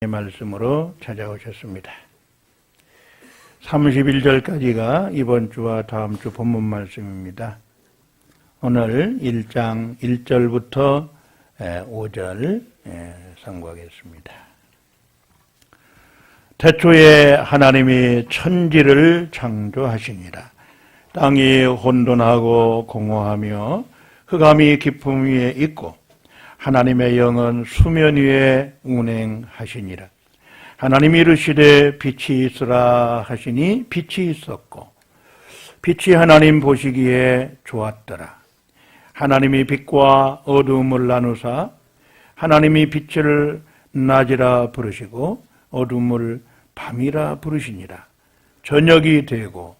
말씀으로 찾아오셨습니다. 31절까지가 이번 주와 다음 주 본문 말씀입니다. 오늘 1장 1절부터 5절 선고하겠습니다. 태초에 하나님이 천지를 창조하시니라. 땅이 혼돈하고 공허하며 흑암이 깊음 위에 있고 하나님의 영은 수면 위에 운행하시니라. 하나님이 이르시되 빛이 있으라 하시니 빛이 있었고 빛이 하나님 보시기에 좋았더라. 하나님이 빛과 어두움을 나누사 하나님이 빛을 낮이라 부르시고 어두움을 밤이라 부르시니라. 저녁이 되고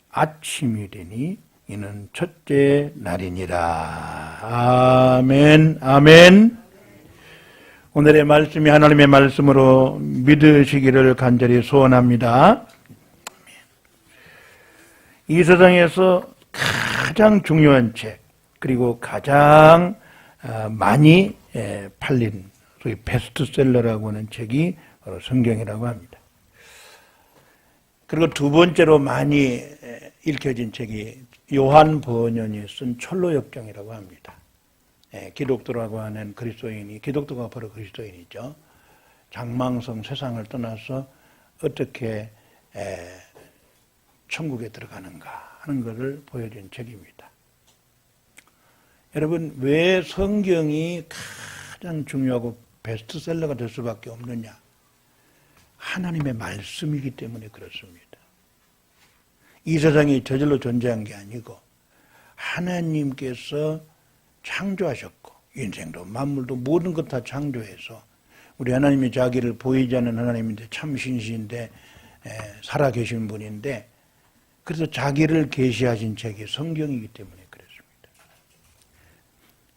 아침이 되니 이는 첫째 날이니라. 아멘, 아멘. 오늘의 말씀이 하나님의 말씀으로 믿으시기를 간절히 소원합니다. 이 세상에서 가장 중요한 책, 그리고 가장 많이 팔린 소위 베스트셀러라고 하는 책이 바로 성경이라고 합니다. 그리고 두 번째로 많이 읽혀진 책이 요한 번연이 쓴 철로역정이라고 합니다. 기독교라고 하는 그리스도인이, 기독교가 바로 그리스도인이죠. 장망성 세상을 떠나서 어떻게 천국에 들어가는가 하는 것을 보여준 책입니다. 여러분, 왜 성경이 가장 중요하고 베스트셀러가 될 수밖에 없느냐? 하나님의 말씀이기 때문에 그렇습니다. 이 세상이 저절로 존재한 게 아니고 하나님께서 창조하셨고 인생도 만물도 모든 것 다 창조해서 우리 하나님이 자기를 보이지 않는 하나님인데 참 신이신데 살아계신 분인데 그래서 자기를 계시하신 책이 성경이기 때문에 그렇습니다.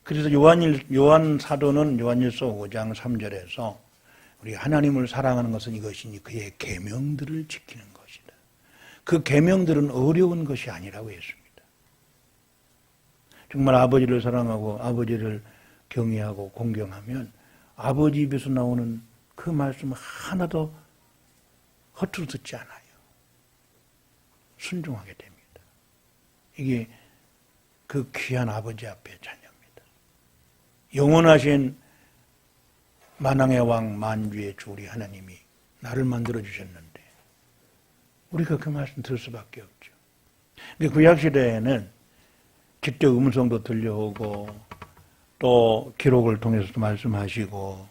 그래서 요한 사도는 요한일서 5장 3절에서 우리 하나님을 사랑하는 것은 이것이니 그의 계명들을 지키는 것이다. 그 계명들은 어려운 것이 아니라고 했습니다. 정말 아버지를 사랑하고 아버지를 경외하고 공경하면 아버지 입에서 나오는 그 말씀 하나도 허투루 듣지 않아요. 순종하게 됩니다. 이게 그 귀한 아버지 앞에 자녀입니다. 영원하신 만왕의 왕 만주의 주 우리 하나님이 나를 만들어 주셨는데 우리가 그 말씀 들을 수밖에 없죠. 근데 구약시대에는 직접 음성도 들려오고 또 기록을 통해서도 말씀하시고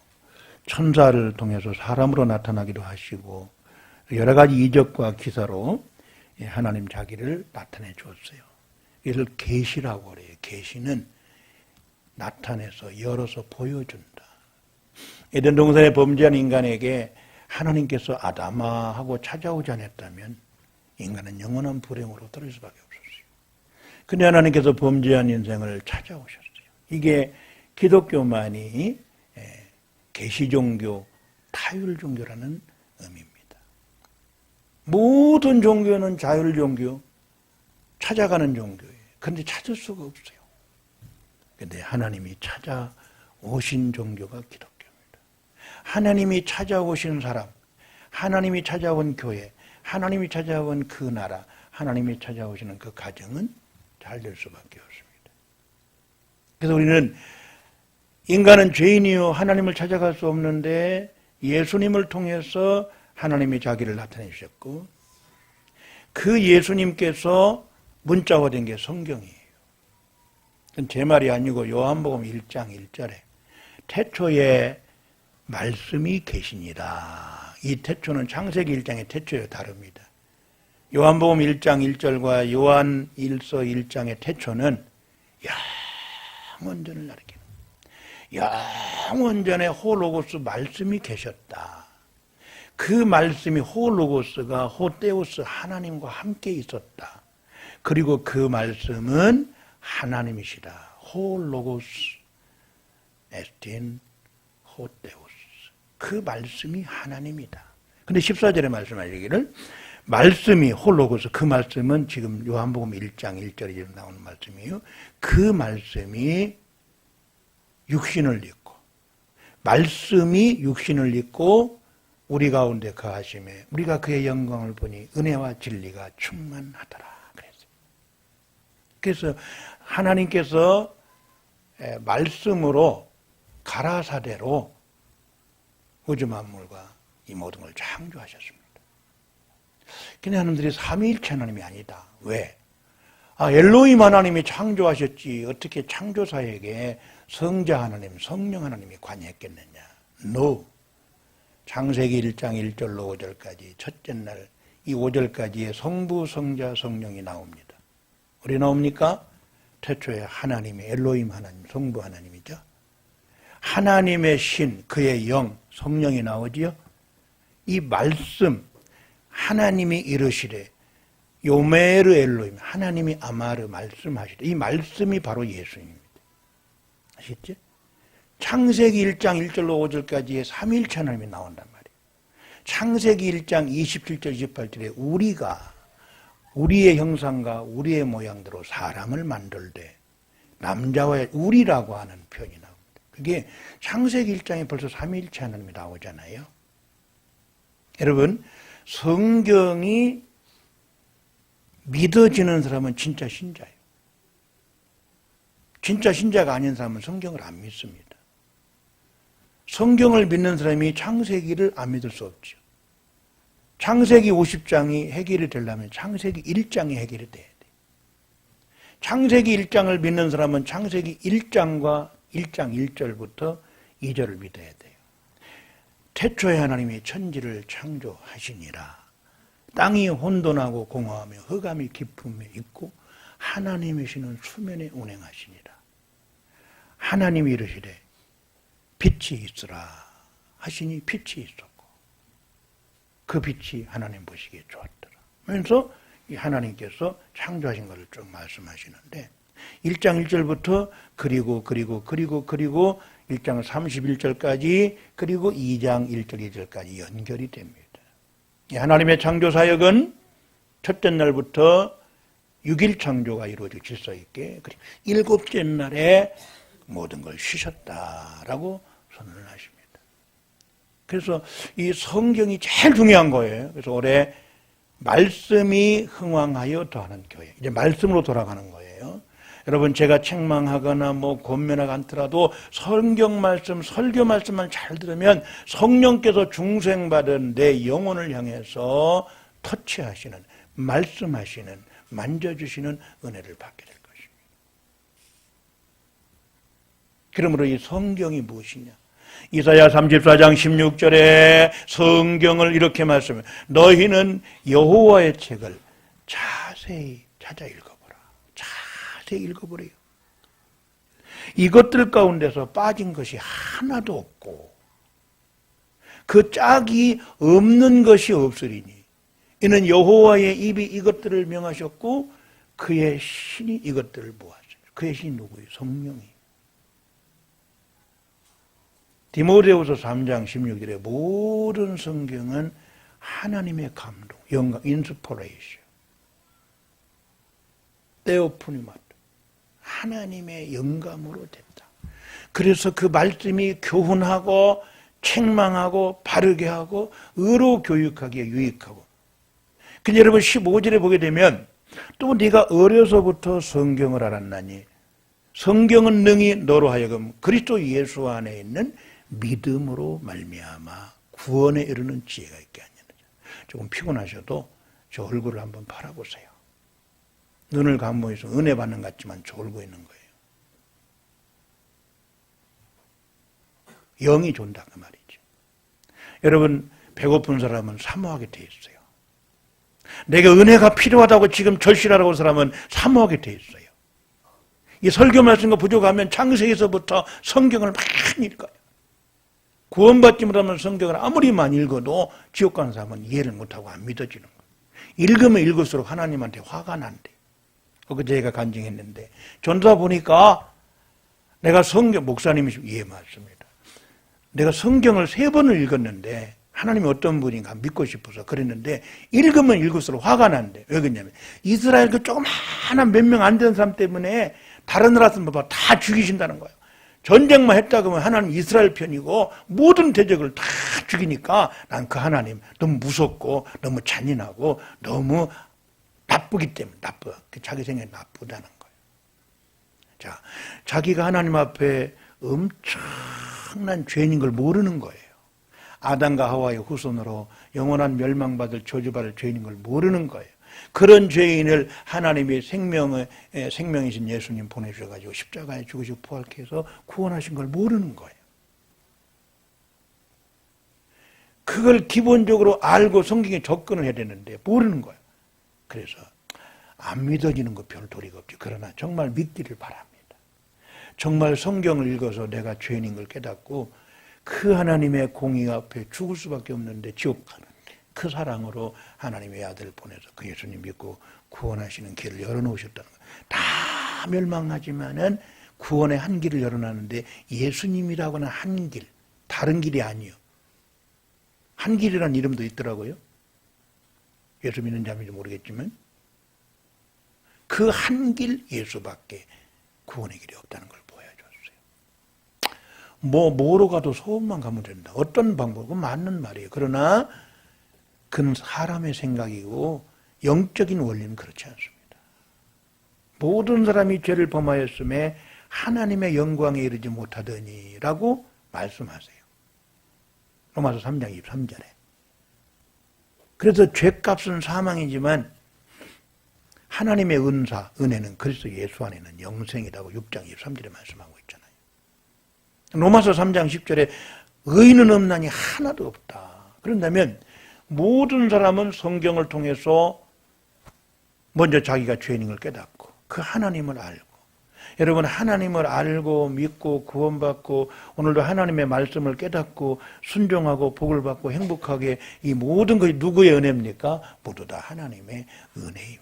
천사를 통해서 사람으로 나타나기도 하시고 여러 가지 이적과 기사로 하나님 자기를 나타내 주었어요. 이를 계시라고 그래요. 계시는 나타내서 열어서 보여준다. 에덴 동산에 범죄한 인간에게 하나님께서 아담아 하고 찾아오지 않았다면 인간은 영원한 불행으로 떨어질 수밖에 없었어요. 근데 하나님께서 범죄한 인생을 찾아오셨어요. 이게 기독교만이 계시종교, 타율종교라는 의미입니다. 모든 종교는 자율종교, 찾아가는 종교예요. 그런데 찾을 수가 없어요. 그런데 하나님이 찾아오신 종교가 기독교입니다. 하나님이 찾아오신 사람, 하나님이 찾아온 교회, 하나님이 찾아온 그 나라, 하나님이 찾아오시는 그 가정은 잘 될 수밖에 없습니다. 그래서 우리는 인간은 죄인이요 하나님을 찾아갈 수 없는데 예수님을 통해서 하나님이 자기를 나타내 주셨고 그 예수님께서 문자화된 게 성경이에요. 그건 제 말이 아니고 요한복음 1장 1절에 태초에 말씀이 계시니라. 이 태초는 창세기 1장의 태초에 다릅니다. 요한복음 1장 1절과 요한 1서 1장의 태초는 영원전을 가리키는 영원전에 호로고스 말씀이 계셨다. 그 말씀이 호로고스가 호테오스 하나님과 함께 있었다. 그리고 그 말씀은 하나님이시다. 호로고스 에스틴 호테오스. 그 말씀이 하나님이다. 근데 14절에 말씀하시기를 말씀이 홀로고스, 그 말씀은 지금 요한복음 1장 1절에 지금 나오는 말씀이에요. 그 말씀이 육신을 입고 말씀이 육신을 입고 우리 가운데 거하심에 우리가 그의 영광을 보니 은혜와 진리가 충만하더라 그랬어요. 그래서 하나님께서 말씀으로 가라사대로 우주 만물과 이 모든 걸 창조하셨습니다. 근데 하나님들이 삼위일체 하나님이 아니다. 왜? 엘로힘 하나님이 창조하셨지 어떻게 창조사에게 성자 하나님, 성령 하나님이 관여했겠느냐? No. 창세기 1장 1절로 5절까지 첫째 날 이 5절까지의 성부, 성자, 성령이 나옵니다. 어디 나옵니까? 태초에 하나님의 엘로힘 하나님, 성부 하나님이죠. 하나님의 신, 그의 영, 성령이 나오지요. 이 말씀, 하나님이 이르시되 요메르 엘로힘, 하나님이 아마르 말씀하시되 이 말씀이 바로 예수님입니다. 아시겠죠? 창세기 1장 1절로 5절까지의 삼위일체 하나님이 나온단 말이에요. 창세기 1장 27절 28절에 우리가 우리의 형상과 우리의 모양대로 사람을 만들되 남자와 우리라고 하는 표현이 나옵니다. 그게 창세기 1장에 벌써 삼위일체 하나님이 나오잖아요. 여러분, 성경이 믿어지는 사람은 진짜 신자예요. 진짜 신자가 아닌 사람은 성경을 안 믿습니다. 성경을 믿는 사람이 창세기를 안 믿을 수 없죠. 창세기 50장이 해결이 되려면 창세기 1장이 해결이 돼야 돼요. 창세기 1장을 믿는 사람은 창세기 1장과 1장 1절부터 2절을 믿어야 돼요. 태초에 하나님이 천지를 창조하시니라. 땅이 혼돈하고 공허하며 흑암이 깊음에 있고 하나님이시는 수면에 운행하시니라. 하나님이 이르시되 빛이 있으라 하시니 빛이 있었고 그 빛이 하나님 보시기에 좋았더라. 그래서 이 하나님께서 창조하신 것을 쭉 말씀하시는데 1장 1절부터 그리고 1장 31절까지 그리고 2장 1절 2절까지 연결이 됩니다. 이 하나님의 창조 사역은 첫째 날부터 6일 창조가 이루어질 질서 있게 그리고 일곱째 날에 모든 걸 쉬셨다라고 선언을 하십니다. 그래서 이 성경이 제일 중요한 거예요. 그래서 올해 말씀이 흥왕하여 더하는 교회. 이제 말씀으로 돌아가는 거예요. 여러분 제가 책망하거나 권면하지 않더라도 성경 말씀, 설교 말씀만 잘 들으면 성령께서 중생받은 내 영혼을 향해서 터치하시는, 말씀하시는, 만져주시는 은혜를 받게 될 것입니다. 그러므로 이 성경이 무엇이냐? 이사야 34장 16절에 성경을 이렇게 말씀해요. 너희는 여호와의 책을 자세히 찾아 읽어보라. 자세히 읽어보래요. 이것들 가운데서 빠진 것이 하나도 없고 그 짝이 없는 것이 없으리니 이는 여호와의 입이 이것들을 명하셨고 그의 신이 이것들을 모았어요. 그의 신이 누구예요? 성령이. 디모데후서 3장 16절에 모든 성경은 하나님의 감동, 영감, 인스퍼레이션, 테오프니마토, 하나님의 영감으로 됐다. 그래서 그 말씀이 교훈하고 책망하고 바르게 하고 의로 교육하기에 유익하고. 근데 여러분 15절에 보게 되면 또 네가 어려서부터 성경을 알았나니 성경은 능히 너로 하여금 그리스도 예수 안에 있는 믿음으로 말미암아 구원에 이르는 지혜가 있게 하느니라. 조금 피곤하셔도 저 얼굴을 한번 바라보세요. 눈을 감고서 은혜 받는 것 같지만 졸고 있는 거예요. 영이 존다 그 말이죠. 여러분 배고픈 사람은 사모하게 돼 있어요. 내가 은혜가 필요하다고 지금 절실하라고 하는 사람은 사모하게 돼 있어요. 이 설교 말씀과 부족하면 창세기에서부터 성경을 많이 읽어요. 구원받지 못하면 성경을 아무리 많이 읽어도 지옥 가는 사람은 이해를 못하고 안 믿어지는 거예요. 읽으면 읽을수록 하나님한테 화가 난대. 그제 제가 간증했는데 전도사 보니까 내가 성경, 목사님이 예 맞습니다. 내가 성경을 3번을 읽었는데 하나님이 어떤 분인가 믿고 싶어서 그랬는데 읽으면 읽을수록 화가 난대. 왜 그러냐면 이스라엘 그 조그마한 몇 명 안 되는 사람 때문에 다른 나라 사람보다 다 죽이신다는 거예요. 전쟁만 했다 그러면 하나님 이스라엘 편이고 모든 대적을 다 죽이니까 난 그 하나님 너무 무섭고 너무 잔인하고 너무 나쁘기 때문에 자기 생각이 나쁘다는 거예요. 자, 자기가 하나님 앞에 엄청난 죄인인 걸 모르는 거예요. 아담과 하와의 후손으로 영원한 멸망받을 저주받을 죄인인 걸 모르는 거예요. 그런 죄인을 하나님의 생명이신 예수님 보내주셔가지고 십자가에 죽으시고 부활케 해서 구원하신 걸 모르는 거예요. 그걸 기본적으로 알고 성경에 접근을 해야 되는데 모르는 거예요. 그래서 안 믿어지는 거 별 도리가 없지. 그러나 정말 믿기를 바랍니다. 정말 성경을 읽어서 내가 죄인인 걸 깨닫고 그 하나님의 공의 앞에 죽을 수밖에 없는데 지옥 가는 그 사랑으로 하나님의 아들을 보내서 그 예수님 믿고 구원하시는 길을 열어놓으셨다는 거예요. 다 멸망하지만은 구원의 한 길을 열어놨는데 예수님이라고는 한 길, 다른 길이 아니요. 한 길이라는 이름도 있더라고요. 예수 믿는 자인지 모르겠지만 그 한 길 예수밖에 구원의 길이 없다는 걸 보여줬어요. 뭐로 가도 소원만 가면 된다. 어떤 방법은 맞는 말이에요. 그러나 그는 사람의 생각이고 영적인 원리는 그렇지 않습니다. 모든 사람이 죄를 범하였음에 하나님의 영광에 이르지 못하더니라고 말씀하세요. 로마서 3장 23절에. 그래서 죄값은 사망이지만 하나님의 은사, 은혜는 그리스도 예수 안에는 영생이라고 6장 23절에 말씀하고 있잖아요. 로마서 3장 10절에 의인은 없나니 하나도 없다. 그런다면 모든 사람은 성경을 통해서 먼저 자기가 죄인인 걸 깨닫고 그 하나님을 알고 여러분 하나님을 알고 믿고 구원받고 오늘도 하나님의 말씀을 깨닫고 순종하고 복을 받고 행복하게 이 모든 것이 누구의 은혜입니까? 모두 다 하나님의 은혜입니다.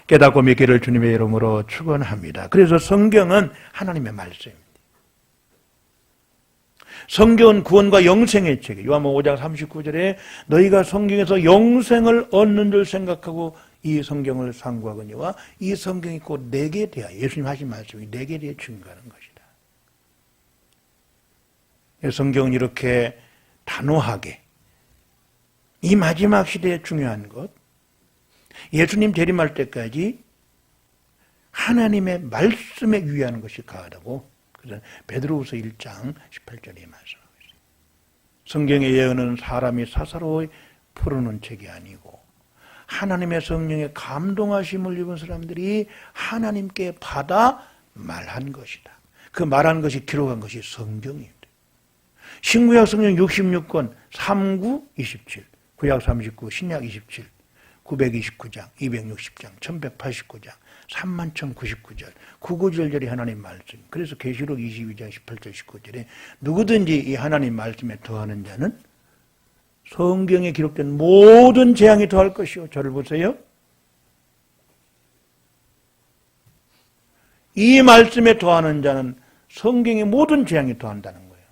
깨닫고 믿기를 주님의 이름으로 축원합니다. 그래서 성경은 하나님의 말씀입니다. 성경은 구원과 영생의 책이에요. 요한복음 5장 39절에 너희가 성경에서 영생을 얻는 줄 생각하고 이 성경을 상고하거니와 이 성경이 곧 내게 대하여 예수님 하신 말씀이 내게 대해 증거하는 것이다. 성경은 이렇게 단호하게 이 마지막 시대에 중요한 것 예수님 재림할 때까지 하나님의 말씀에 유의하는 것이 가하다고 그래서 베드로후서 1장 18절에 말씀하고 있어요. 성경의 예언은 사람이 사사로이 풀어놓은 책이 아니고 하나님의 성령의 감동하심을 입은 사람들이 하나님께 받아 말한 것이다. 그 말한 것이 기록한 것이 성경입니다. 신구약 성경 66권 39, 27 구약 39, 신약 27 929장, 260장, 1189장 31,099절, 99절절이 하나님 말씀. 그래서 계시록 22장 18절 19절에 누구든지 이 하나님 말씀에 더하는 자는 성경에 기록된 모든 재앙이 더할 것이요. 저를 보세요. 이 말씀에 더하는 자는 성경의 모든 재앙이 더한다는 거예요.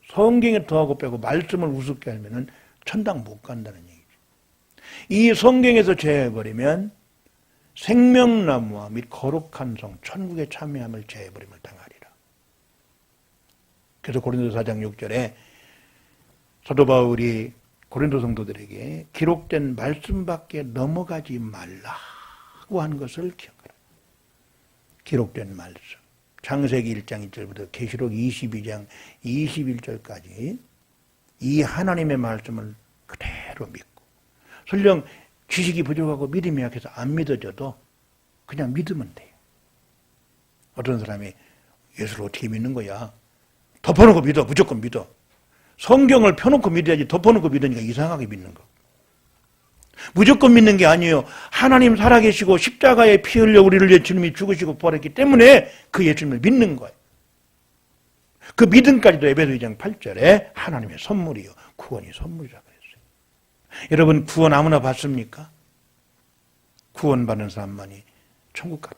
성경에 더하고 빼고 말씀을 우습게 하면은 천당 못 간다는 얘기죠. 이 성경에서 제해버리면 생명나무와 및 거룩한 성, 천국에 참여함을 제해버림을 당하리라. 그래서 고린도 4장 6절에 사도 바울이 고린도 성도들에게 기록된 말씀밖에 넘어가지 말라고 한 것을 기억하라. 기록된 말씀. 창세기 1장 1절부터 계시록 22장 21절까지 이 하나님의 말씀을 그대로 믿고 설령 지식이 부족하고 믿음이 약해서 안 믿어져도 그냥 믿으면 돼요. 어떤 사람이 예수를 어떻게 믿는 거야? 덮어놓고 믿어. 무조건 믿어. 성경을 펴놓고 믿어야지 덮어놓고 믿으니까 이상하게 믿는 거. 무조건 믿는 게 아니에요. 하나님 살아계시고 십자가에 피 흘려 우리를 위해 주님이 죽으시고 부활했기 때문에 그 예수님을 믿는 거예요. 그 믿음까지도 에베소 2장 8절에 하나님의 선물이요. 구원이 선물이라 그랬어요. 여러분 구원 아무나 받습니까? 구원받는 사람만이 천국 가는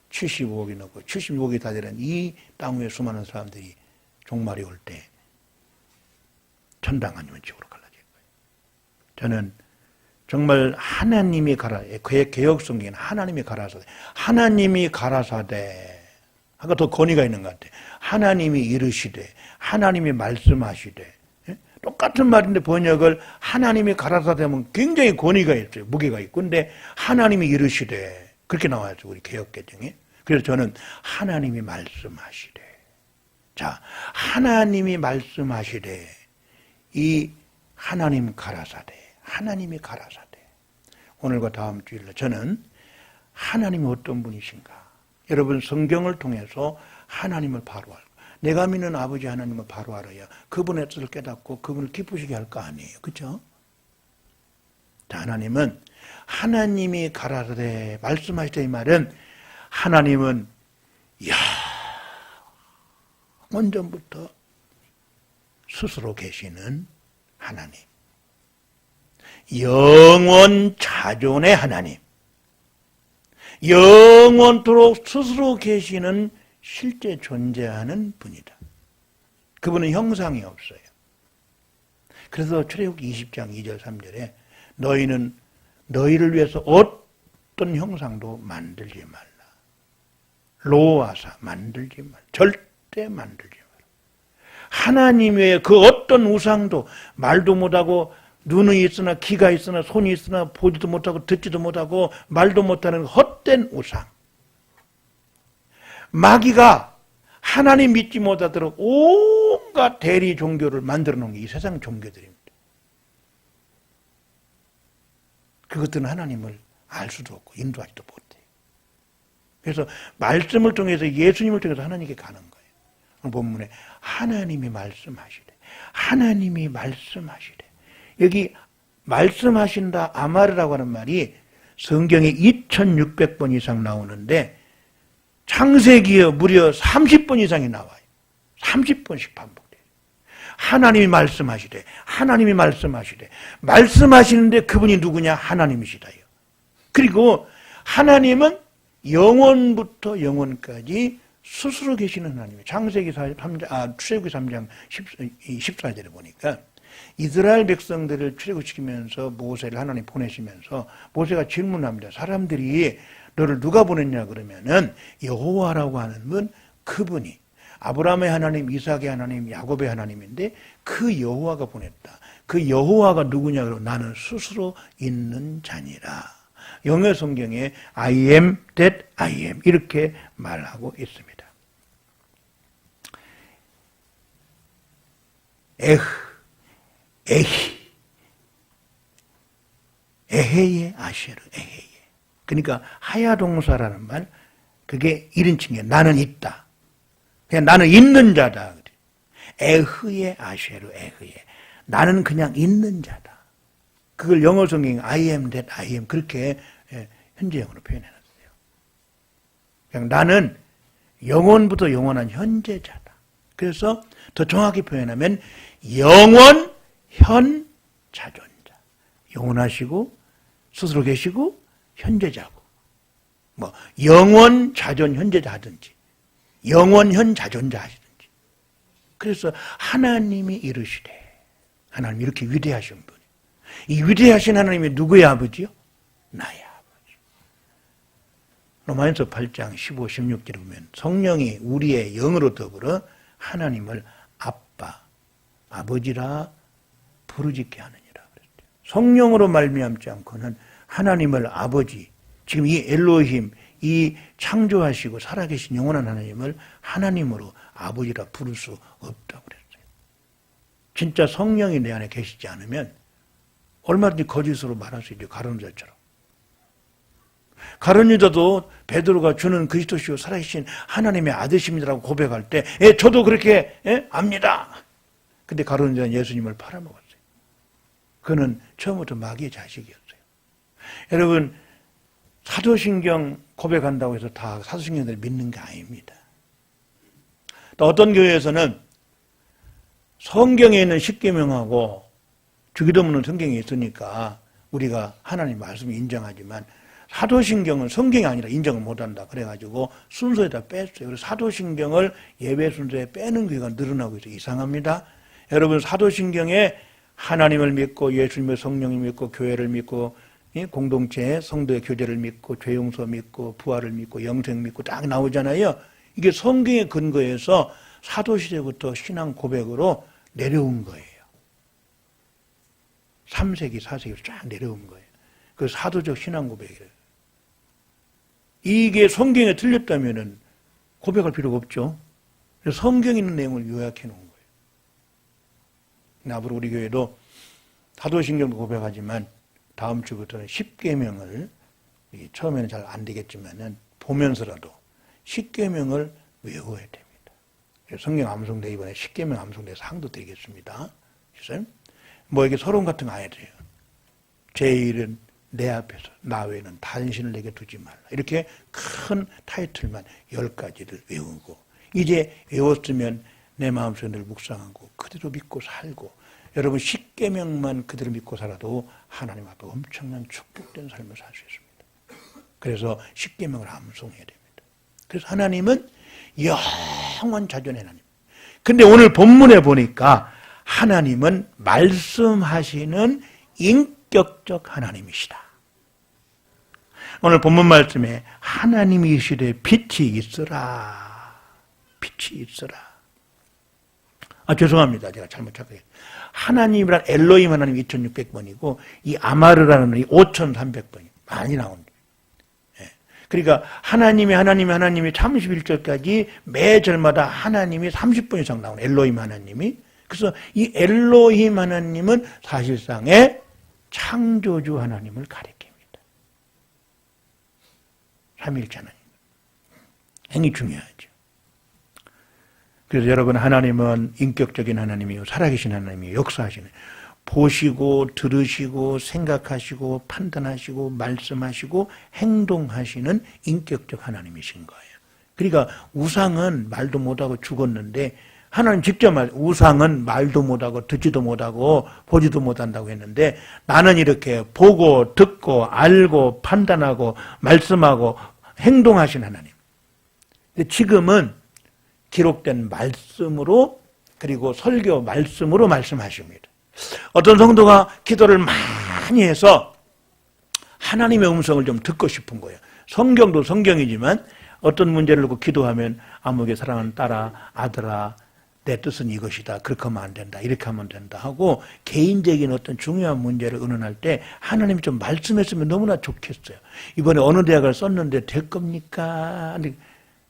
75억이 넘고 76억이 다 되는 이 땅 위에 수많은 사람들이 종말이 올 때 천당 아니면 지옥으로 갈라질 거예요. 저는 정말 하나님이 가라, 개혁 성경에는 하나님이 가라사대, 하나님이 가라사대 아까 더 권위가 있는 것 같아. 하나님이 이르시되, 하나님이 말씀하시되. 예? 똑같은 말인데 번역을 하나님이 가라사대면 굉장히 권위가 있어요. 무게가 있고. 근데 하나님이 이르시되 그렇게 나와요. 우리 개역개정에. 그래서 저는 하나님이 말씀하시되. 자, 하나님이 말씀하시되 이 하나님 가라사대, 하나님이 가라사대. 오늘과 다음 주일날 저는 하나님이 어떤 분이신가? 여러분 성경을 통해서 하나님을 바로 알고 내가 믿는 아버지 하나님을 바로 알아야 그분의 뜻을 깨닫고 그분을 기쁘시게 할 거 아니에요. 그렇죠? 하나님은 하나님이 가라사대 말씀하시되 이 말은 하나님은 원전부터 스스로 계시는 하나님, 영원 자존의 하나님, 영원토록 스스로 계시는 실제 존재하는 분이다. 그분은 형상이 없어요. 그래서 출애굽기 20장 2절 3절에 너희는 너희를 위해서 어떤 형상도 만들지 말라. 로아사 만들지 말라. 절대 만들지 말라. 하나님 외에 그 어떤 우상도 말도 못하고 눈이 있으나 귀가 있으나 손이 있으나 보지도 못하고 듣지도 못하고 말도 못하는 헛된 우상. 마귀가 하나님 믿지 못하도록 온갖 대리 종교를 만들어 놓은 게 이 세상 종교들입니다. 그것들은 하나님을 알 수도 없고 인도하지도 못해요. 그래서 말씀을 통해서 예수님을 통해서 하나님께 가는 거예요. 오늘 본문에 하나님이 말씀하시래. 하나님이 말씀하시래. 여기 말씀하신다 아마르라고 하는 말이 성경에 2600번 이상 나오는데 창세기에 무려 30번 이상이 나와요. 30번씩 반복돼요. 하나님이 말씀하시래. 하나님이 말씀하시래. 말씀하시는데 그분이 누구냐? 하나님이시다요. 그리고 하나님은 영원부터 영원까지 스스로 계시는 하나님이에요. 창세기 3장, 출애굽기 3장 14절에 보니까 이스라엘 백성들을 출애굽시키면서 모세를 하나님 보내시면서 모세가 질문합니다. 사람들이 너를 누가 보냈냐 그러면은 여호와라고 하는 분, 그분이 아브라함의 하나님, 이삭의 하나님, 야곱의 하나님인데 그 여호와가 보냈다. 그 여호와가 누구냐 그러면 나는 스스로 있는 자니라. 영어 성경에 I am that I am 이렇게 말하고 있습니다. 에헤예 아쉐르 에헤예. 그러니까 하야동사라는 말, 그게 1인칭이에요. 나는 있다. 그냥 나는 있는 자다. 에흐예 아쉐르 에흐예. 나는 그냥 있는 자다. 그걸 영어 성경에 I am that I am 그렇게 현재형으로 표현해놨어요. 그냥 나는 영원부터 영원한 현재자다. 그래서 더 정확히 표현하면 영원 현 자존자. 영원하시고 스스로 계시고 현재자고. 뭐 영원 자존 현재자 하든지 영원 현 자존자 하시든지. 그래서 하나님이 이르시되 하나님 이렇게 위대하신 분. 이 위대하신 하나님이 누구의 아버지요? 나의 아버지. 로마서 8장 15, 16절에 보면 성령이 우리의 영으로 더불어 하나님을 아빠, 아버지라 부르짖게 하느니라 그랬대요. 성령으로 말미암지 않고는 하나님을 아버지, 지금 이 엘로힘, 이 창조하시고 살아계신 영원한 하나님을 하나님으로 아버지라 부를 수 없다고 그랬어요. 진짜 성령이 내 안에 계시지 않으면 얼마든지 거짓으로 말할 수 있죠. 가룟 유다처럼. 가룟 유다도 베드로가 주는 그리스도시요 살아계신 하나님의 아들십니다라고 고백할 때 저도 그렇게 압니다. 근데 가룟 유다는 예수님을 팔아먹었어요. 그는 처음부터 마귀의 자식이었어요. 여러분 사도신경 고백한다고 해서 다 사도신경을 믿는 게 아닙니다. 또 어떤 교회에서는 성경에 있는 십계명하고 주기도문은 성경에 있으니까 우리가 하나님 말씀을 인정하지만 사도신경은 성경이 아니라 인정을 못한다. 그래가지고 순서에다 뺐어요. 그래서 사도신경을 예배 순서에 빼는 교회가 늘어나고 있어요. 이상합니다. 여러분 사도신경에 하나님을 믿고 예수님의 성령을 믿고 교회를 믿고 공동체 성도의 교제를 믿고 죄 용서 믿고 부활을 믿고 영생 믿고 딱 나오잖아요. 이게 성경의 근거에서 사도시대부터 신앙 고백으로 내려온 거예요. 3세기, 4세기로 쫙 내려온 거예요. 그 사도적 신앙 고백이에요. 이게 성경에 틀렸다면은 고백할 필요가 없죠. 그래서 성경에 있는 내용을 요약해 놓은 거예요. 앞으로 우리 교회도 사도신경도 고백하지만 다음 주부터는 10계명을 처음에는 잘 안 되겠지만은 보면서라도 10계명을 외워야 됩니다. 성경 암송대 이번에 10계명 암송대 상도 드리겠습니다. 그래서 뭐 이게 서론 같은 거 안 해도 돼요. 제1은 내 앞에서 나 외에는 단신을 내게 두지 말라. 이렇게 큰 타이틀만 10가지를 외우고 이제 외웠으면 내 마음속에 늘 묵상하고 그대로 믿고 살고 여러분 10계명만 그대로 믿고 살아도 하나님 앞에 엄청난 축복된 삶을 살 수 있습니다. 그래서 10계명을 암송해야 됩니다. 그래서 하나님은 영원 자존의 하나님. 근데 오늘 본문에 보니까 하나님은 말씀하시는 인격적 하나님이시다. 오늘 본문 말씀에 하나님이 이시되 빛이 있으라. 빛이 있으라. 죄송합니다. 제가 잘못 착각했어요. 하나님이란 엘로힘 하나님 2600번이고 이 아마르라는 이 5300번이 많이 나옵니다. 그러니까 하나님이 31절까지 매 절마다 하나님이 30번 이상 나오는 엘로힘 하나님이. 그래서 이 엘로힘 하나님은 사실상의 창조주 하나님을 가리킵니다. 삼위일체 하나님. 굉장히 중요하죠. 그래서 여러분 하나님은 인격적인 하나님이요 살아계신 하나님이요 역사하시는 보시고 들으시고 생각하시고 판단하시고 말씀하시고 행동하시는 인격적 하나님이신 거예요. 그러니까 우상은 말도 못하고 죽었는데 하나님 직접 우상은 말도 못하고 듣지도 못하고 보지도 못한다고 했는데 나는 이렇게 보고 듣고 알고 판단하고 말씀하고 행동하신 하나님. 근데 지금은 기록된 말씀으로 그리고 설교 말씀으로 말씀하십니다. 어떤 성도가 기도를 많이 해서 하나님의 음성을 좀 듣고 싶은 거예요. 성경도 성경이지만 어떤 문제를 놓고 기도하면 아무개 사랑하는 딸아 아들아 내 뜻은 이것이다. 그렇게 하면 안 된다. 이렇게 하면 된다 하고 개인적인 어떤 중요한 문제를 의논할 때 하나님이 좀 말씀했으면 너무나 좋겠어요. 이번에 어느 대학을 썼는데 될 겁니까?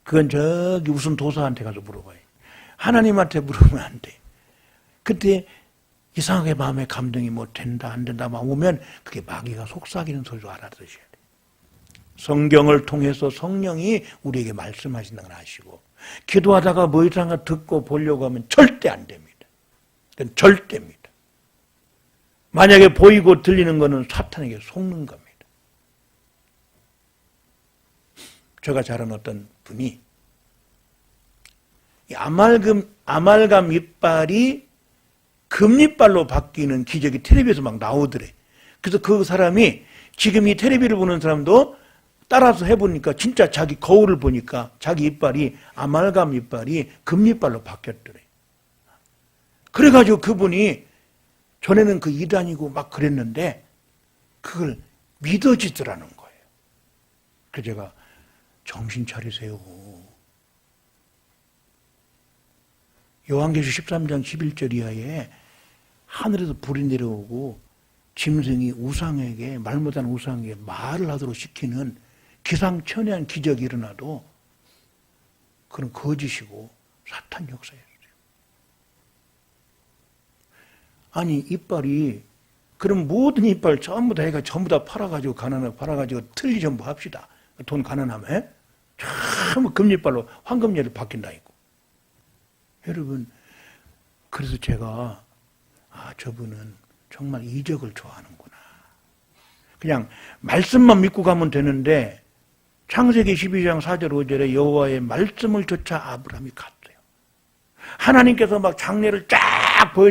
그건 저기 무슨 도사한테 가서 물어봐요. 하나님한테 물으면 안 돼. 그때 이상하게 마음에 감동이 뭐 된다 안 된다 막 오면 그게 마귀가 속삭이는 소리로 알아들으셔야 돼요. 성경을 통해서 성령이 우리에게 말씀하신다는 걸 아시고 기도하다가 뭐 이상한 듣고 보려고 하면 절대 안 됩니다. 그건 절대입니다. 만약에 보이고 들리는 거는 사탄에게 속는 겁니다. 제가 잘 아는 어떤 분이 이 아말감 이빨이 금이빨로 바뀌는 기적이 텔레비에서 막 나오더래. 그래서 그 사람이 지금 이 텔레비를 보는 사람도 따라서 해보니까 진짜 자기 거울을 보니까 자기 이빨이 아말감 이빨이 금이빨로 바뀌었더래. 그래가지고 그분이 전에는 그 이단이고 막 그랬는데 그걸 믿어지더라는 거예요. 그래서 제가 정신 차리세요. 요한계시록 13장 11절 이하에 하늘에서 불이 내려오고 짐승이 우상에게 말 못하는 우상에게 말을 하도록 시키는 기상천외한 기적이 일어나도 그건 거짓이고 사탄 역사였어요. 아니 이빨이 그럼 모든 이빨 전부 다 해가 전부 다 팔아가지고 가난하고 팔아가지고 틀리 전부 합시다. 돈 가난하면 전부 금이빨로 황금예를 바뀐다 있고. 여러분 그래서 제가 저분은 정말 이적을 좋아하는구나. 그냥 말씀만 믿고 가면 되는데 창세기 12장 4절 5절에 여호와의 말씀을 쫓아 아브라함이 갔어요. 하나님께서 막 장례를 쫙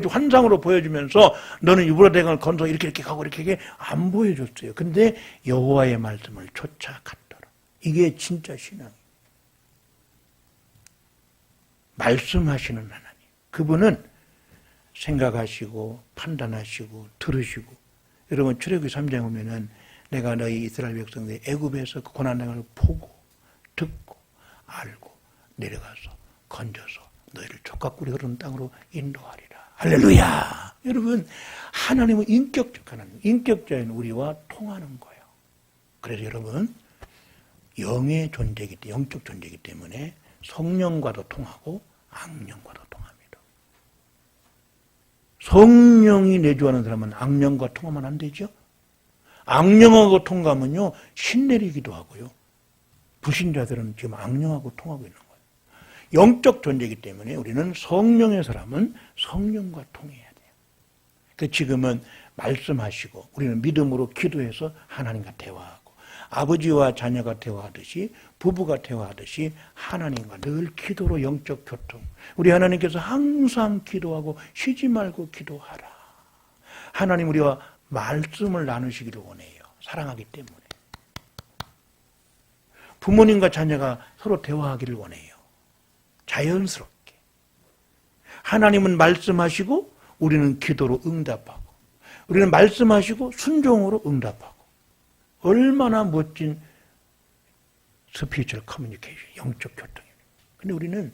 환상으로 보여주면서 너는 유브라데강을 건너 이렇게 가고 이렇게 안 보여줬어요. 근데 여호와의 말씀을 쫓아갔더라. 이게 진짜 신앙이에요. 말씀하시는 하나님. 그분은 생각하시고 판단하시고 들으시고. 여러분 출애굽기 3장에 보면은 내가 너희 이스라엘 백성들이 애굽에서 그 고난당을 보고 듣고 알고 내려가서 건져서 너희를 족각구리 흐르는 땅으로 인도하리라. 할렐루야. 여러분, 하나님은 인격적 하나님, 인격자인 우리와 통하는 거예요. 그래서 여러분, 영의 존재이기 때문에, 영적 존재이기 때문에 성령과도 통하고 악령과도 통합니다. 성령이 내주하는 사람은 악령과 통하면 안 되죠. 악령하고 통하면요 신내리기도 하고요. 불신자들은 지금 악령하고 통하고 있는 거예요. 영적 존재이기 때문에 우리는 성령의 사람은 성령과 통해야 돼요. 그 지금은 말씀하시고 우리는 믿음으로 기도해서 하나님과 대화하고 아버지와 자녀가 대화하듯이 부부가 대화하듯이 하나님과 늘 기도로 영적 교통. 우리 하나님께서 항상 기도하고 쉬지 말고 기도하라. 하나님 우리와 말씀을 나누시기를 원해요. 사랑하기 때문에. 부모님과 자녀가 서로 대화하기를 원해요. 자연스럽게. 하나님은 말씀하시고 우리는 기도로 응답하고 우리는 말씀하시고 순종으로 응답하고 얼마나 멋진 스피리추얼 커뮤니케이션, 영적 교통이에요. 근데 우리는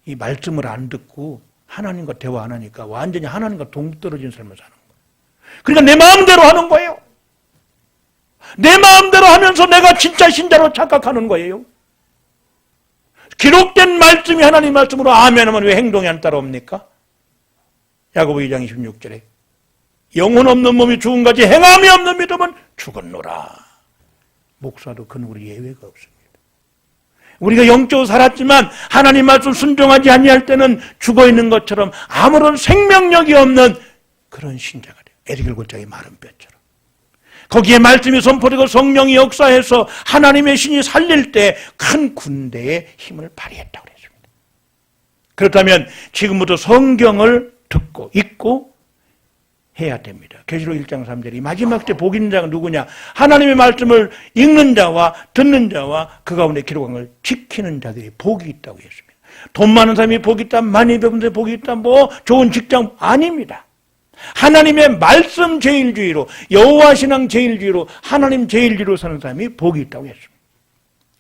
이 말씀을 안 듣고 하나님과 대화 안 하니까 완전히 하나님과 동떨어진 삶을 사는 거예요. 그러니까 내 마음대로 하는 거예요. 내 마음대로 하면서 내가 진짜 신자로 착각하는 거예요. 기록된 말씀이 하나님 말씀으로 아멘 하면 왜 행동이 안 따라옵니까? 야고보 2장 26절에 영혼 없는 몸이 죽은 같이 행함이 없는 믿음은 죽었노라. 목사도 그누구리 예외가 없습니다. 우리가 영적으로 살았지만 하나님 말씀 순종하지 아니할 때는 죽어있는 것처럼 아무런 생명력이 없는 그런 신자가 돼요. 에리겔 골짜기 마른 뼈처럼. 거기에 말씀이 선포되고 성령이 역사해서 하나님의 신이 살릴 때 큰 군대의 힘을 발휘했다고 그랬습니다. 그렇다면 지금부터 성경을 듣고 읽고 해야 됩니다. 계시록 1장 3절이 마지막 때 복 있는 자가 누구냐? 하나님의 말씀을 읽는 자와 듣는 자와 그 가운데 기록한 걸 지키는 자들이 복이 있다고 했습니다. 돈 많은 사람이 복이 있다, 많이 배운 사람이 복이 있다, 뭐 좋은 직장 아닙니다. 하나님의 말씀 제일주의로, 여호와 신앙 제일주의로, 하나님 제일주의로 사는 사람이 복이 있다고 했습니다.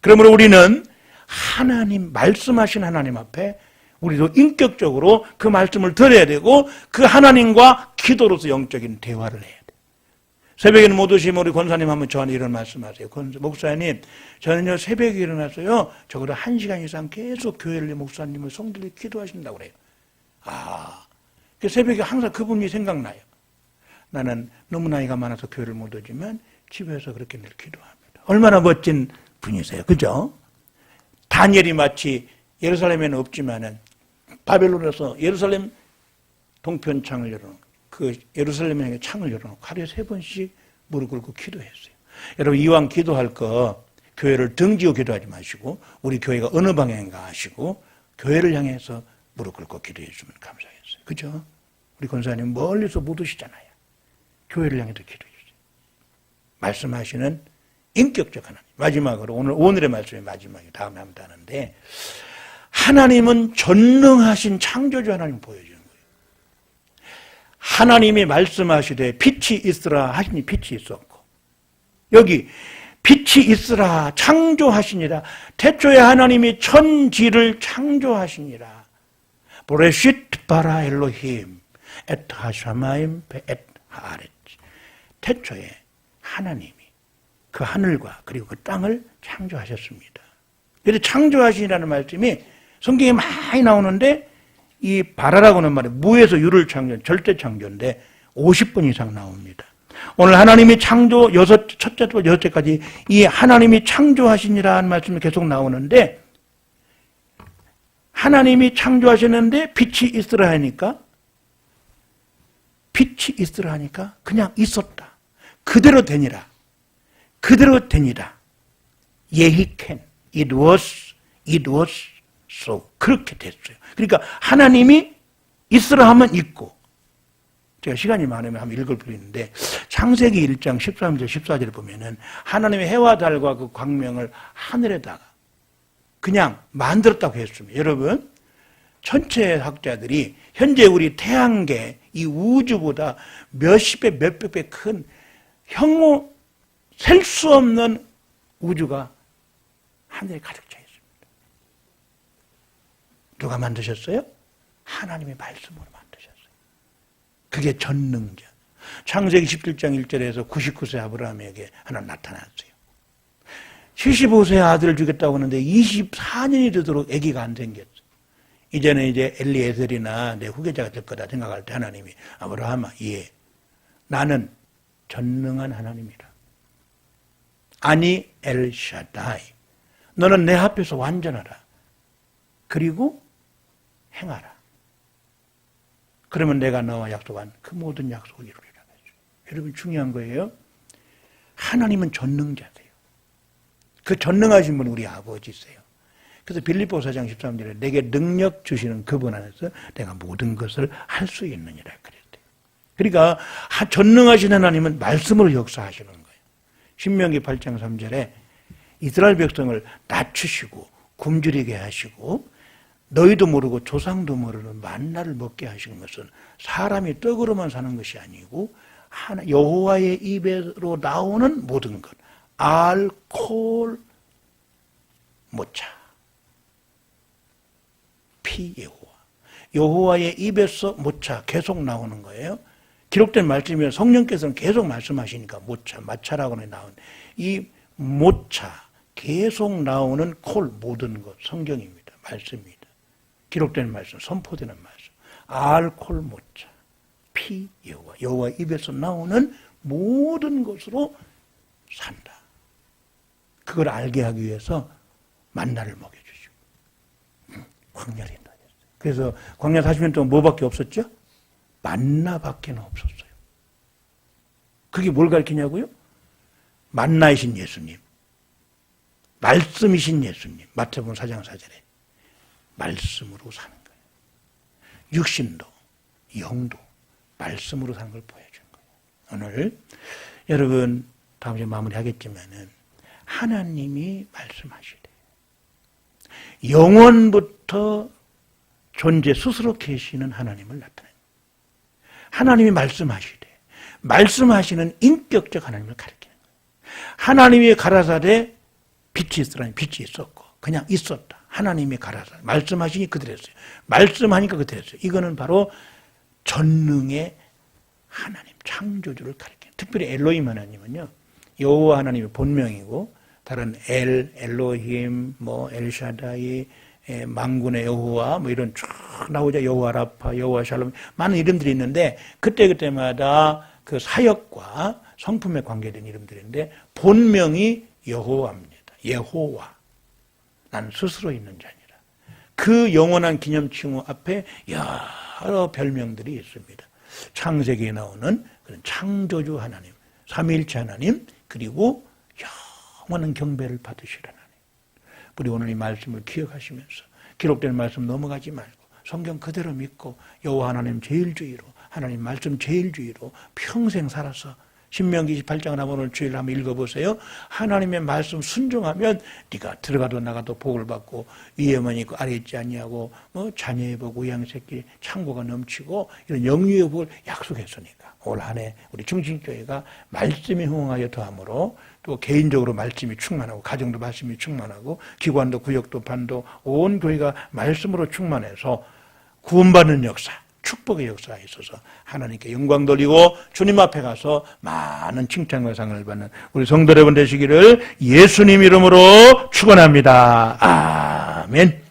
그러므로 우리는 하나님, 말씀하신 하나님 앞에 우리도 인격적으로 그 말씀을 들어야 되고 그 하나님과 기도로서 영적인 대화를 해야 돼요. 새벽에는 못 오시면 우리 권사님 한번 저한테 이런 말씀하세요. 목사님, 저는요 새벽에 일어나서요 적어도 1시간 이상 계속 교회를 목사님을 성들이 기도하신다고 그래요. 새벽에 항상 그분이 생각나요. 나는 너무 나이가 많아서 교회를 못 오지만 집에서 그렇게 늘 기도합니다. 얼마나 멋진 분이세요. 그죠? 다니엘이 마치 예루살렘에는 없지만은 바벨론에서 예루살렘 동편 창을 열어놓고 그 예루살렘에 창을 열어놓고 하루에 3번씩 무릎 꿇고 기도했어요. 여러분 이왕 기도할 거 교회를 등지고 기도하지 마시고 우리 교회가 어느 방향인가 하시고 교회를 향해서 무릎 꿇고 기도해 주면 감사하겠어요. 그죠? 우리 권사님 멀리서 못 오시잖아요. 교회를 향해서 기도해 주세요. 말씀하시는 인격적 하나님. 마지막으로 오늘의 말씀이 마지막이에요. 다음에 한번 하는데 하나님은 전능하신 창조주 하나님 보여주는 거예요. 하나님이 말씀하시되 빛이 있으라 하시니 빛이 있었고 여기 빛이 있으라 창조하시니라. 태초에 하나님이 천지를 창조하시니라. 보레시트 바라 엘로힘 엣 하샤마임 엣 하아렛. 태초에 하나님이 그 하늘과 그리고 그 땅을 창조하셨습니다. 그래서 창조하시니라는 말씀이 성경에 많이 나오는데 이 바라라고 하는 말이 무에서 유를 창조, 절대 창조인데 50번 이상 나옵니다. 오늘 하나님이 창조 첫째부터 여섯째까지 이 하나님이 창조하시니라는 말씀이 계속 나오는데 하나님이 창조하셨는데 빛이 있으라 하니까 빛이 있으라 하니까 그냥 있었다. 그대로 되니라. 그대로 되니라. 예히캔. It was so. 그렇게 됐어요. 그러니까 하나님이 있으라 하면 있고 제가 시간이 많으면 한번 읽을 필요있는데 창세기 1장 13절 14절을 보면은 하나님의 해와 달과 그 광명을 하늘에다가 그냥 만들었다고 했습니다. 여러분 천체 학자들이 현재 우리 태양계 이 우주보다 몇십 배 몇백 배 큰 형호 셀 수 없는 우주가 하늘에 가득 차 있습니다. 누가 만드셨어요? 하나님의 말씀으로 만드셨어요. 그게 전능자. 창세기 17장 1절에서 99세 아브라함에게 하나님 나타났어요. 75세 아들을 주겠다고 하는데 24년이 되도록 아기가 안 생겼어요. 이제는 이제 엘리에셀이나 내 후계자가 될 거다 생각할 때 하나님이 아브라함아, 예, 나는 전능한 하나님이라. 아니 엘샤다이, 너는 내 앞에서 완전하라. 그리고 행하라. 그러면 내가 너와 약속한 그 모든 약속을 이루리라. 여러분 중요한 거예요. 하나님은 전능자세요. 그 전능하신 분은 우리 아버지세요. 그래서 빌립보 4장 13절에 내게 능력 주시는 그분 안에서 내가 모든 것을 할 수 있느니라 그랬대요. 그러니까 전능하신 하나님은 말씀으로 역사하시는 거예요. 신명기 8장 3절에 이스라엘 백성을 낮추시고 굶주리게 하시고 너희도 모르고 조상도 모르는 만나를 먹게 하시는 것은 사람이 떡으로만 사는 것이 아니고 여호와의 입으로 나오는 모든 것, 알콜 모차, 피 여호와, 여호와의 입에서 모차 계속 나오는 거예요. 기록된 말씀이면 성령께서는 계속 말씀하시니까 모차, 마차라고 나온 이 모차 계속 나오는 콜 모든 것 성경입니다. 말씀입니다. 기록된 말씀, 선포되는 말씀, 알콜 모차, 피 여호와, 여호와 입에서 나오는 모든 것으로 산다. 그걸 알게 하기 위해서 만나를 먹여주시고 광야를 인도하셨어요. 그래서 광야 40년 동안 뭐밖에 없었죠? 만나밖에 없었어요. 그게 뭘 가르치냐고요? 만나이신 예수님, 말씀이신 예수님, 마태복음 4장 4절에 말씀으로 사는 거예요. 육신도 영도 말씀으로 사는 걸 보여준 거예요. 오늘 여러분 다음 주에 마무리하겠지만은 하나님이 말씀하시되 영원부터 존재 스스로 계시는 하나님을 나타내는 거예요. 하나님이 말씀하시되 말씀하시는 인격적 하나님을 가리키는 거예요. 하나님이 가라사대 빛이 있으라니 빛이 있었고 그냥 있었다. 하나님이 가라사대 말씀하시니 그대로 했어요. 말씀하니까 그대로 했어요. 이거는 바로 전능의 하나님, 창조주를 가리켜요. 특별히 엘로힘 하나님은요, 여호와 하나님의 본명이고 다른 엘로힘, 엘샤다이, 만군의 여호와 이런 쭉 나오죠. 여호와 라파, 여호와 샬롬 많은 이름들이 있는데 그때마다 그 사역과 성품에 관계된 이름들인데 본명이 여호와입니다. 예호와. 나는 스스로 있는 자니라. 그 영원한 기념칭호 앞에 여러 별명들이 있습니다. 창세기에 나오는 그런 창조주 하나님, 삼위일체 하나님, 그리고 영원한 경배를 받으실 하나님. 우리 오늘 이 말씀을 기억하시면서 기록된 말씀 넘어가지 말고 성경 그대로 믿고 여호와 하나님 제일주의로, 하나님 말씀 제일주의로 평생 살아서 신명기 28장을 한번 오늘 주일 한번 읽어보세요. 하나님의 말씀 순종하면 네가 들어가도 나가도 복을 받고 위에만 있고 아래 있지 아니하고 자녀의 복, 우양새끼 창고가 넘치고 이런 영유의 복을 약속했으니까 올 한 해 우리 중심교회가 말씀에 흥하여 더함으로 또 개인적으로 말씀이 충만하고 가정도 말씀이 충만하고 기관도 구역도 반도 온 교회가 말씀으로 충만해서 구원받는 역사, 축복의 역사가 있어서 하나님께 영광 돌리고 주님 앞에 가서 많은 칭찬과 상을 받는 우리 성도 여러분 되시기를 예수님 이름으로 축원합니다. 아멘.